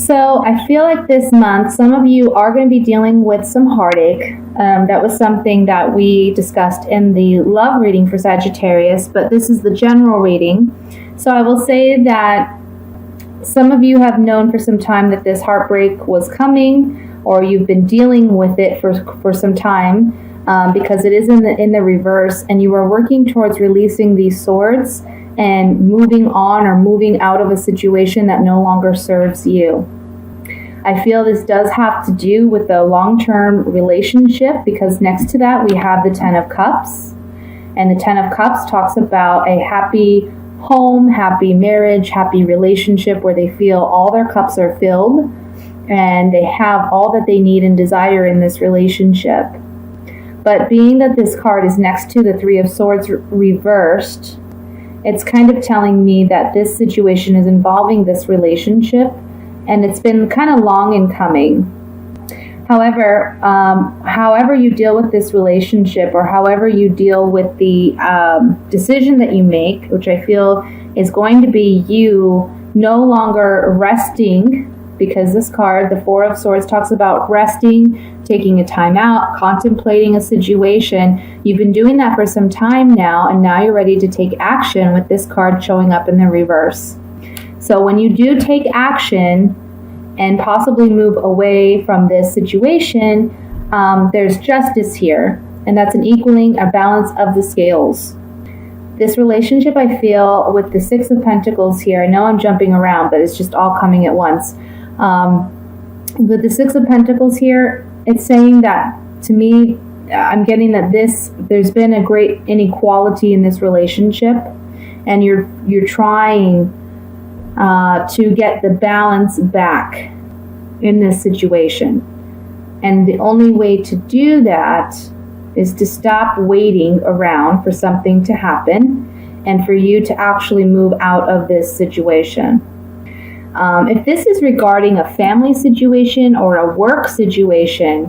So I feel like this month, some of you are going to be dealing with some heartache. That was something that we discussed in the love reading for Sagittarius, but this is the general reading. So I will say that some of you have known for some time that this heartbreak was coming, or you've been dealing with it for some time, because it is in the reverse, and you are working towards releasing these swords and moving on or moving out of a situation that no longer serves you. I feel this does have to do with a long-term relationship, because next to that we have the Ten of Cups. And the Ten of Cups talks about a happy home, happy marriage, happy relationship where they feel all their cups are filled and they have all that they need and desire in this relationship. But being that this card is next to the Three of Swords reversed, it's kind of telling me that this situation is involving this relationship, and it's been kind of long in coming. However, however you deal with this relationship, or however you deal with the decision that you make, which I feel is going to be you no longer resting, because this card, the Four of Swords, talks about resting, taking a time out, contemplating a situation. You've been doing that for some time now, and now you're ready to take action with this card showing up in the reverse. So when you do take action and possibly move away from this situation, there's justice here, and that's an equaling, a balance of the scales. This relationship, I feel, with the Six of Pentacles here, I know I'm jumping around, but it's just all coming at once. With the Six of Pentacles here, it's saying that, to me, I'm getting that there's been a great inequality in this relationship, and you're trying to get the balance back in this situation. And the only way to do that is to stop waiting around for something to happen and for you to actually move out of this situation. If this is regarding a family situation or a work situation,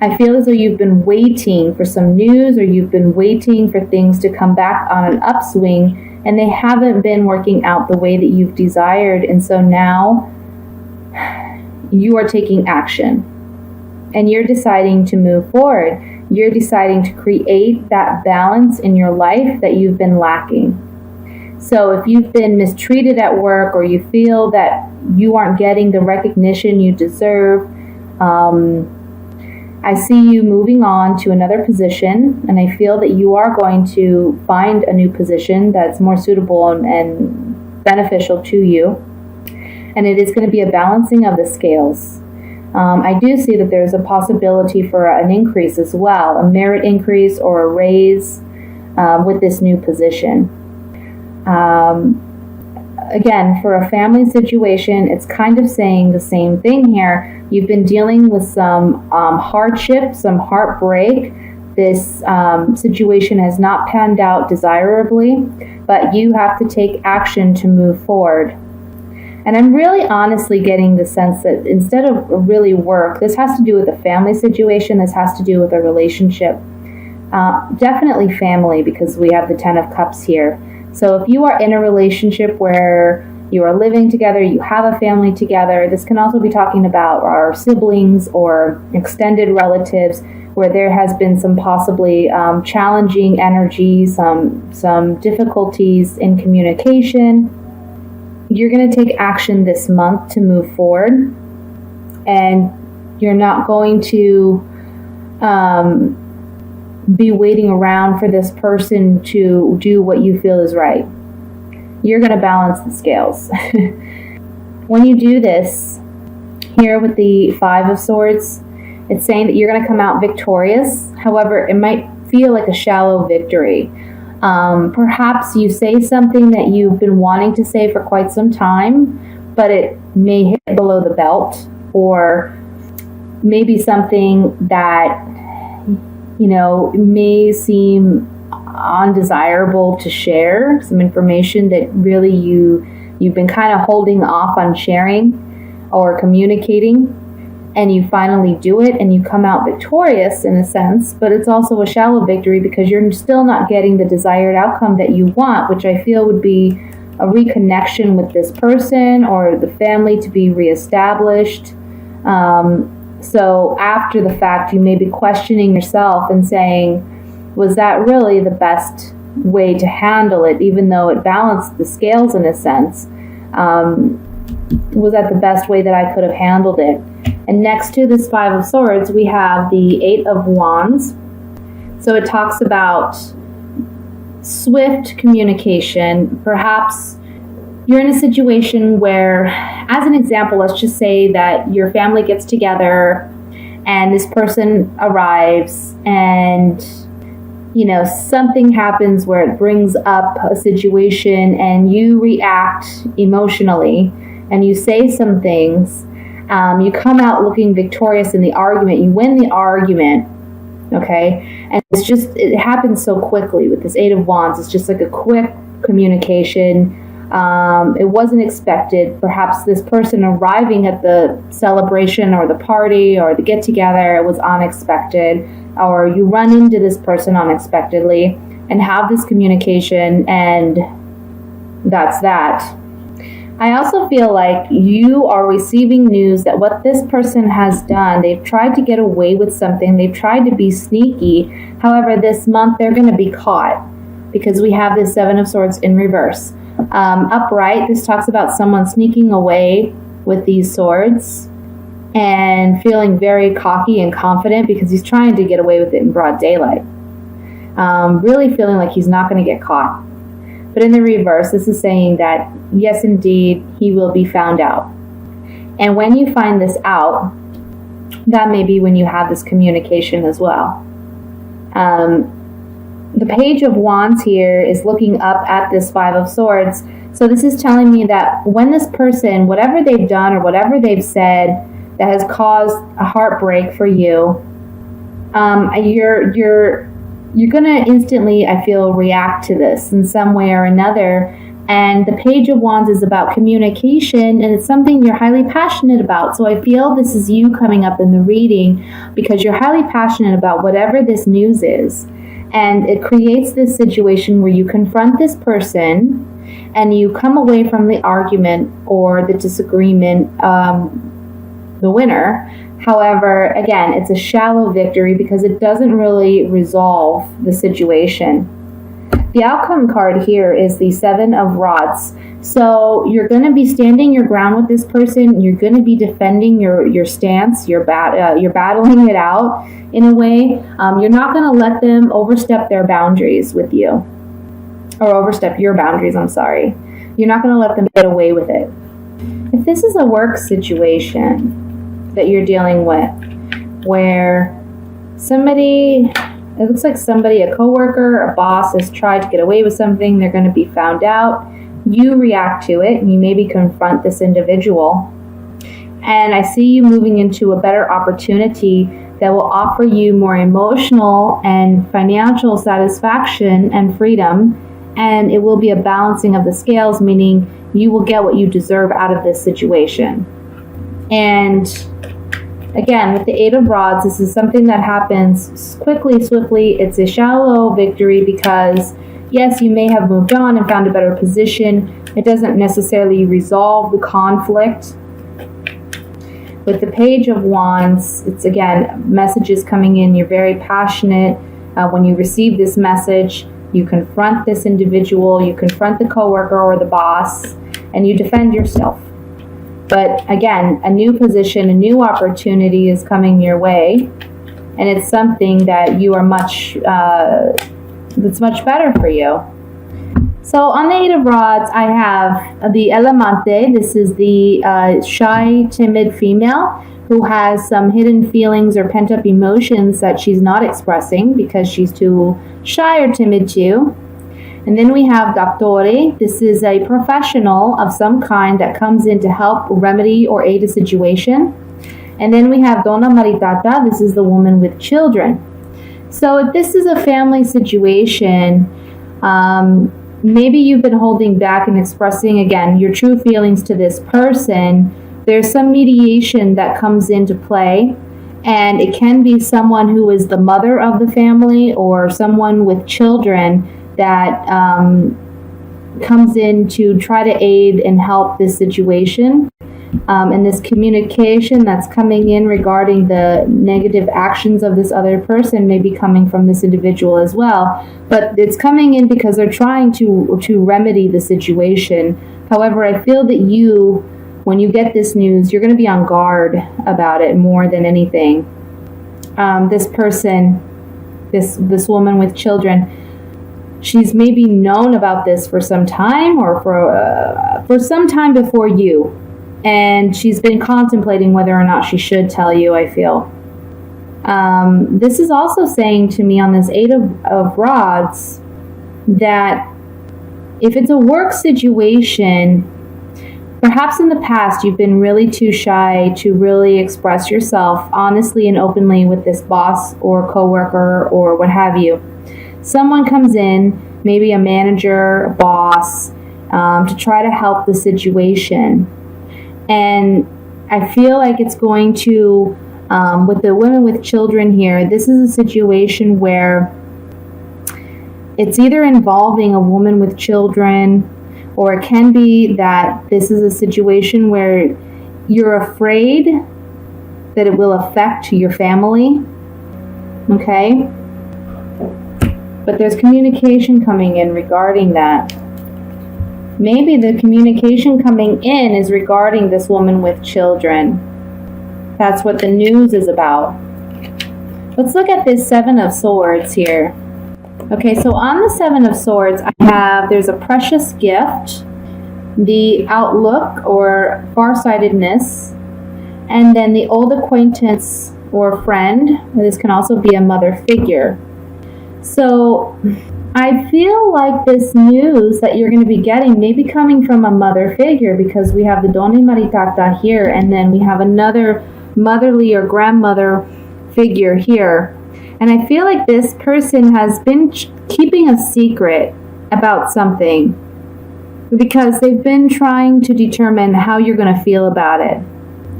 I feel as though you've been waiting for some news, or you've been waiting for things to come back on an upswing, and they haven't been working out the way that you've desired. And so now you are taking action, and you're deciding to move forward. You're deciding to create that balance in your life that you've been lacking. So if you've been mistreated at work, or you feel that you aren't getting the recognition you deserve, I see you moving on to another position, and I feel that you are going to find a new position that's more suitable and beneficial to you. And it is going to be a balancing of the scales. I do see that there's a possibility for an increase as well, a merit increase or a raise with this new position. Again, for a family situation, it's kind of saying the same thing here. You've been dealing with some hardship, some heartbreak. This situation has not panned out desirably, but you have to take action to move forward. And I'm really honestly getting the sense that instead of really work, this has to do with a family situation, this has to do with a relationship. Definitely family, because we have the Ten of Cups here. So if you are in a relationship where you are living together, you have a family together, this can also be talking about our siblings or extended relatives, where there has been some possibly challenging energy, some difficulties in communication. You're going to take action this month to move forward, and you're not going to be waiting around for this person to do what you feel is right. You're going to balance the scales. When you do this, here with the Five of Swords, it's saying that you're going to come out victorious. However, it might feel like a shallow victory. Perhaps you say something that you've been wanting to say for quite some time, but it may hit below the belt, or maybe something that may seem undesirable to share, some information that really you've been kind of holding off on sharing or communicating, and you finally do it and you come out victorious in a sense, but it's also a shallow victory because you're still not getting the desired outcome that you want, which I feel would be a reconnection with this person or the family to be reestablished. So after the fact, you may be questioning yourself and saying, was that really the best way to handle it, even though it balanced the scales in a sense? Was that the best way that I could have handled it? And next to this Five of Swords, we have the Eight of Wands. So it talks about swift communication. Perhaps you're in a situation where, as an example, let's just say that your family gets together and this person arrives and, you know, something happens where it brings up a situation and you react emotionally and you say some things. You come out looking victorious in the argument. You win the argument. Okay, and it happens so quickly with this Eight of Wands. It's just like a quick communication. It wasn't expected. Perhaps this person arriving at the celebration or the party or the get together was unexpected, or you run into this person unexpectedly and have this communication, and that's that. I also feel like you are receiving news that what this person has done, they've tried to get away with something, they've tried to be sneaky. However, this month they're going to be caught because we have this Seven of Swords in reverse. Upright, this talks about someone sneaking away with these swords and feeling very cocky and confident because he's trying to get away with it in broad daylight. Really feeling like he's not going to get caught. But in the reverse, this is saying that, yes, indeed, he will be found out. And when you find this out, that may be when you have this communication as well. The Page of Wands here is looking up at this Five of Swords. So this is telling me that when this person, whatever they've done or whatever they've said that has caused a heartbreak for you, you're going to instantly, I feel, react to this in some way or another. And the Page of Wands is about communication, and it's something you're highly passionate about. So I feel this is you coming up in the reading because you're highly passionate about whatever this news is. And it creates this situation where you confront this person and you come away from the argument or the disagreement the winner. However, again, it's a shallow victory because it doesn't really resolve the situation. The outcome card here is the Seven of Rods. So you're going to be standing your ground with this person. You're going to be defending your stance. You're battling it out in a way. You're not going to let them overstep their boundaries with you. Or overstep your boundaries, I'm sorry. You're not going to let them get away with it. If this is a work situation that you're dealing with, where it looks like somebody, a coworker, a boss, has tried to get away with something, they're going to be found out, you react to it, and you maybe confront this individual. And I see you moving into a better opportunity that will offer you more emotional and financial satisfaction and freedom, and it will be a balancing of the scales, meaning you will get what you deserve out of this situation. And again, with the Eight of Rods, this is something that happens quickly, swiftly. It's a shallow victory because, yes, you may have moved on and found a better position. It doesn't necessarily resolve the conflict. With the Page of Wands, it's, again, messages coming in. You're very passionate. When you receive this message, you confront this individual, you confront the coworker or the boss, and you defend yourself. But again, a new position, a new opportunity is coming your way, and it's something that you are that's much better for you. So on the Eight of Rods, I have the El Amante. This is the shy, timid female who has some hidden feelings or pent-up emotions that she's not expressing because she's too shy or timid to. And then we have Dottore. This is a professional of some kind that comes in to help remedy or aid a situation. And then we have Donna Maritata. This is the woman with children. So if this is a family situation, maybe you've been holding back and expressing, again, your true feelings to this person. There's some mediation that comes into play. And it can be someone who is the mother of the family or someone with children that comes in to try to aid and help this situation. And this communication that's coming in regarding the negative actions of this other person may be coming from this individual as well. But it's coming in because they're trying to remedy the situation. However, I feel that when you get this news, you're going to be on guard about it more than anything. This person, this woman with children, she's maybe known about this for some time, or for some time before you. And she's been contemplating whether or not she should tell you, I feel. This is also saying to me on this Eight of Rods that if it's a work situation, perhaps in the past you've been really too shy to really express yourself honestly and openly with this boss or coworker or what have you. Someone comes in, maybe a manager, a boss, to try to help the situation. And I feel like it's going to, with the women with children here, this is a situation where it's either involving a woman with children, or it can be that this is a situation where you're afraid that it will affect your family. Okay? But there's communication coming in regarding that. Maybe the communication coming in is regarding this woman with children. That's what the news is about. Let's look at this Seven of Swords here. Okay, so on the Seven of Swords, there's a precious gift, the outlook or farsightedness, and then the old acquaintance or friend. This can also be a mother figure. So I feel like this news that you're going to be getting may be coming from a mother figure, because we have the Doni Maritata here, and then we have another motherly or grandmother figure here. And I feel like this person has been keeping a secret about something, because they've been trying to determine how you're going to feel about it.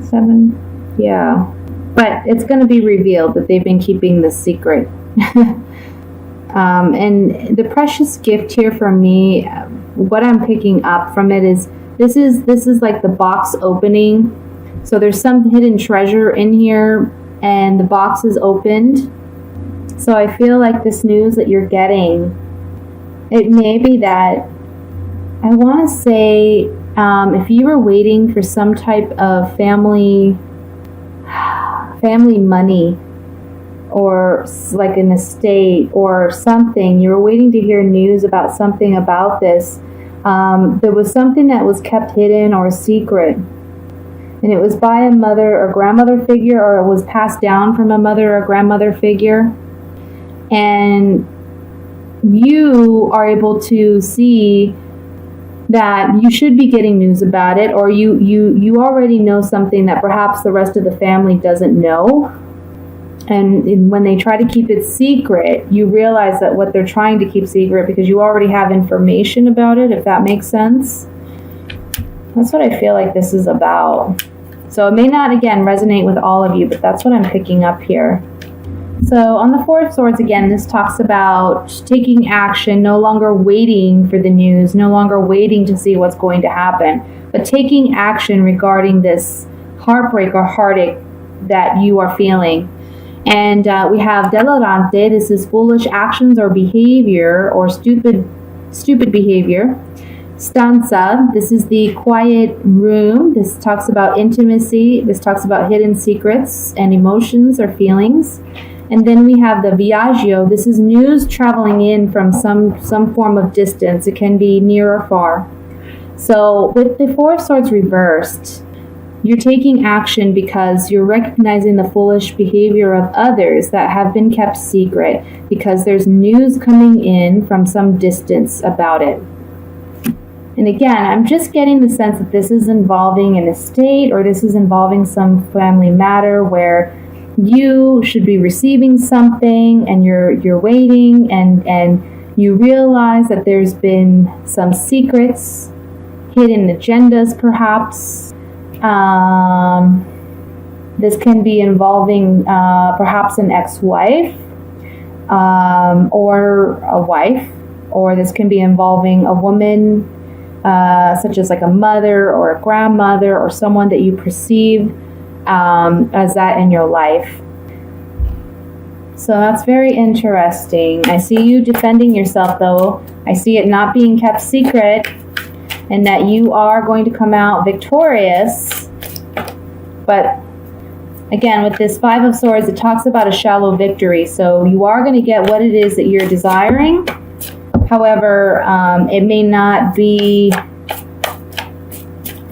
7, yeah. But it's going to be revealed that they've been keeping this secret. And the precious gift here for me, what I'm picking up from it is this is like the box opening. So there's some hidden treasure in here, and the box is opened. So I feel like this news that you're getting, it may be that, I want to say, if you were waiting for some type of family money, or like an estate or something, you were waiting to hear news about something about this. There was something that was kept hidden or secret, and it was by a mother or grandmother figure, or it was passed down from a mother or grandmother figure, and you are able to see that you should be getting news about it, or you already know something that perhaps the rest of the family doesn't know. And when they try to keep it secret, you realize that what they're trying to keep secret, because you already have information about it, if that makes sense. That's what I feel like this is about. So it may not, again, resonate with all of you, but that's what I'm picking up here. So on the Four of Swords, again, this talks about taking action, no longer waiting for the news, no longer waiting to see what's going to happen, but taking action regarding this heartbreak or heartache that you are feeling. And we have delirante. This is foolish actions or behavior, or stupid behavior. Stanza. This is the quiet room. This talks about intimacy. This talks about hidden secrets and emotions or feelings. And then we have the viaggio. This is news traveling in from some form of distance. It can be near or far. So with the Four of Swords reversed, you're taking action because you're recognizing the foolish behavior of others that have been kept secret, because there's news coming in from some distance about it. And again, I'm just getting the sense that this is involving an estate, or this is involving some family matter where you should be receiving something and you're waiting, and you realize that there's been some secrets, hidden agendas perhaps. This can be involving perhaps an ex-wife or a wife, or this can be involving a woman, such as like a mother or a grandmother or someone that you perceive as that in your life. So that's very interesting. I see you defending yourself, though. I see it not being kept secret, and that you are going to come out victorious. But again, with this Five of Swords, it talks about a shallow victory. So you are going to get what it is that you're desiring. However, it may not be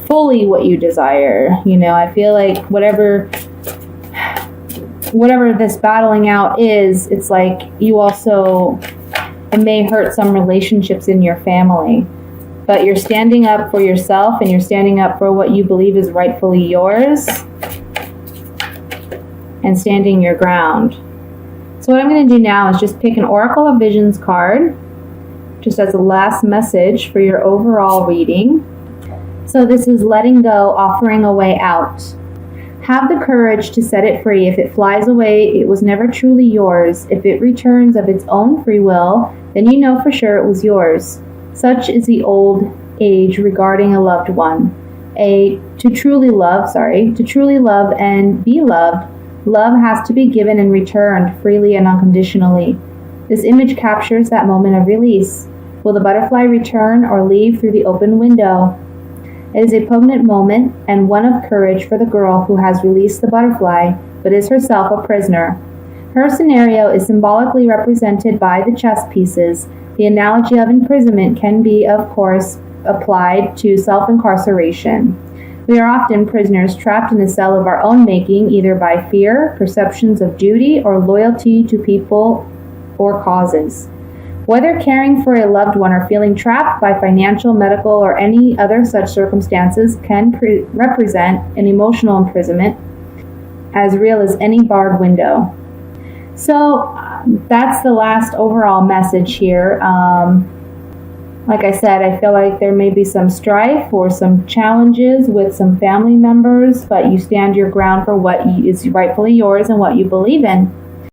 fully what you desire. You know, I feel like whatever this battling out is, it's like you also, it may hurt some relationships in your family. But you're standing up for yourself, and you're standing up for what you believe is rightfully yours, and standing your ground. So what I'm going to do now is just pick an Oracle of Visions card, just as a last message for your overall reading. So this is letting go, offering a way out. Have the courage to set it free. If it flies away, it was never truly yours. If it returns of its own free will, then you know for sure it was yours. Such is the old age regarding a loved one. To truly love and be loved, love has to be given and returned freely and unconditionally. This image captures that moment of release. Will the butterfly return or leave through the open window? It is a poignant moment and one of courage for the girl who has released the butterfly, but is herself a prisoner. Her scenario is symbolically represented by the chess pieces. The analogy of imprisonment can be, of course, applied to self-incarceration. We are often prisoners trapped in a cell of our own making, either by fear, perceptions of duty, or loyalty to people or causes. Whether caring for a loved one or feeling trapped by financial, medical, or any other such circumstances can represent an emotional imprisonment as real as any barred window. So that's the last overall message here. Like I said, I feel like there may be some strife or some challenges with some family members, but you stand your ground for what is rightfully yours and what you believe in.